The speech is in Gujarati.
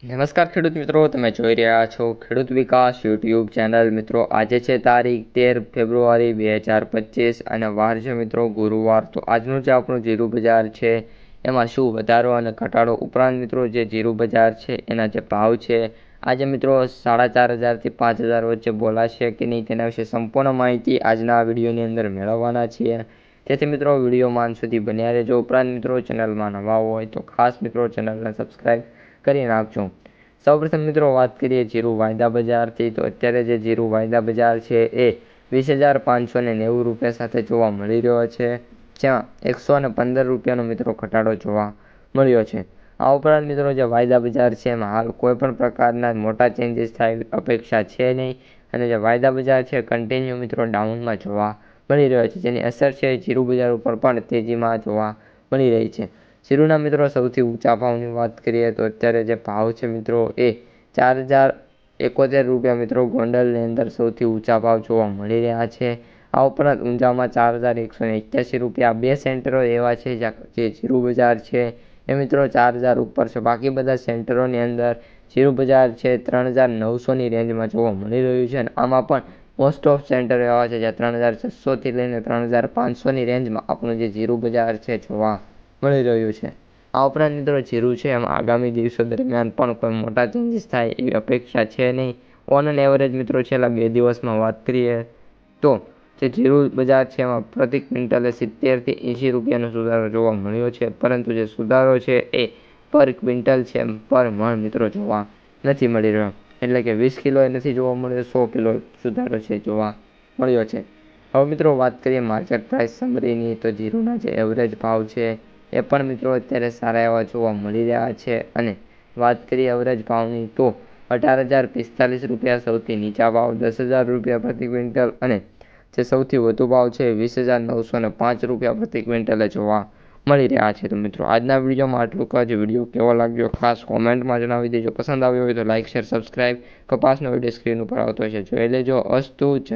નમસ્કાર ખેડૂત મિત્રો, તમે જોઈ રહ્યા છો ખેડૂત વિકાસ યુટ્યુબ ચેનલ. મિત્રો આજે છે તારીખ 13 ફેબ્રુઆરી 2025 અને વાર છે મિત્રો ગુરુવાર. તો આજનું જે આપણું જીરું બજાર છે એમાં શું વધારો અને ઘટાડો, ઉપરાંત મિત્રો જે જીરું બજાર છે એના જે ભાવ છે આજે મિત્રો 4,500 થી 5,000 વચ્ચે બોલાશે કે નહીં તેના વિશે સંપૂર્ણ માહિતી આજના વિડીયોની અંદર મેળવવાના છીએ. તેથી મિત્રો વિડીયોમાં અંત સુધી બન્યા રહેજો. ઉપરાંત મિત્રો ચેનલમાં નવા હોય તો ખાસ મિત્રો ચેનલને સબસ્ક્રાઈબ કરી નાખજો. સૌપ્રથમ મિત્રો વાત કરીએ જીરું વાયદા બજારથી. તો અત્યારે જે જીરું વાયદા બજાર છે એ 20,590 રૂપિયા સાથે જોવા મળી રહ્યો છે, જ્યાં 115 રૂપિયાનો મિત્રો ઘટાડો જોવા મળ્યો છે. આ ઉપરાંત મિત્રો જે વાયદા બજાર છે એમાં હાલ કોઈપણ પ્રકારના મોટા ચેન્જીસ થાય અપેક્ષા છે નહીં, અને જે વાયદા બજાર છે કન્ટિન્યુ મિત્રો ડાઉનમાં જોવા મળી રહ્યો છે, જેની અસર છે જીરું બજાર ઉપર પણ તેજીમાં જોવા મળી રહી છે. જીરુના મિત્રો સૌથી ઊંચા ભાવની વાત કરીએ તો અત્યારે જે ભાવ છે મિત્રો એ 4,071 રૂપિયા મિત્રો ગોંડલની અંદર સૌથી ઊંચા ભાવ જોવા મળી રહ્યા છે. આ ઉપરાંત ઊંઝામાં 4,181 રૂપિયા. બે સેન્ટરો એવા છે જે જીરું બજાર છે એ મિત્રો 4,000 ઉપર છે. બાકી બધા સેન્ટરોની અંદર જીરું બજાર છે 3,900ની રેન્જમાં જોવા મળી રહ્યું છે, અને આમાં પણ મોસ્ટ ઓફ સેન્ટર એવા છે જ્યાં 3,600થી લઈને 3,500ની રેન્જમાં આપણું જે જીરું બજાર છે જોવા મળી રહ્યું છે. આ ઉપરાંત મિત્રો જીરું છે એમ આગામી દિવસો દરમિયાન પણ કોઈ મોટા ચેન્જીસ થાય એવી અપેક્ષા છે નહીં. ઓન એન એવરેજ મિત્રો છેલ્લા 2 દિવસમાં વાત કરીએ તો જે જીરું બજાર છે એમાં પ્રતિ ક્વિન્ટલે 70થી 80 રૂપિયાનો સુધારો જોવા મળ્યો છે, પરંતુ જે સુધારો છે એ પર ક્વિન્ટલ છે પર મણ મિત્રો જોવા નથી મળી રહ્યો. એટલે કે 20 કિલોએ નથી જોવા મળ્યો, 100 કિલો સુધારો છે જોવા મળ્યો છે. હવે મિત્રો વાત કરીએ માર્કેટ પ્રાઇસ સમરીની. તો જીરુના જે એવરેજ ભાવ છે એ પણ મિત્રો અત્યારે સારા એવા જોવા મળી રહ્યા છે, અને વાત કરીએ એવરેજ ભાવની તો 18,045 રૂપિયા સૌથી નીચા ભાવ, 10,000 રૂપિયા પ્રતિ ક્વિન્ટલ, અને જે સૌથી વધુ ભાવ છે 20,905 રૂપિયા પ્રતિ ક્વિન્ટલે જોવા મળી રહ્યા છે. તો મિત્રો આજના વિડીયોમાં આટલું જ. વિડીયો કેવો લાગ્યો ખાસ કોમેન્ટમાં જણાવી દેજો. પસંદ આવ્યો હોય તો લાઇક, શેર, સબસ્ક્રાઈબ. કપાસનો વિડીયો સ્ક્રીન ઉપર આવતો હશે જોઈ લેજો. અસ્તુ જય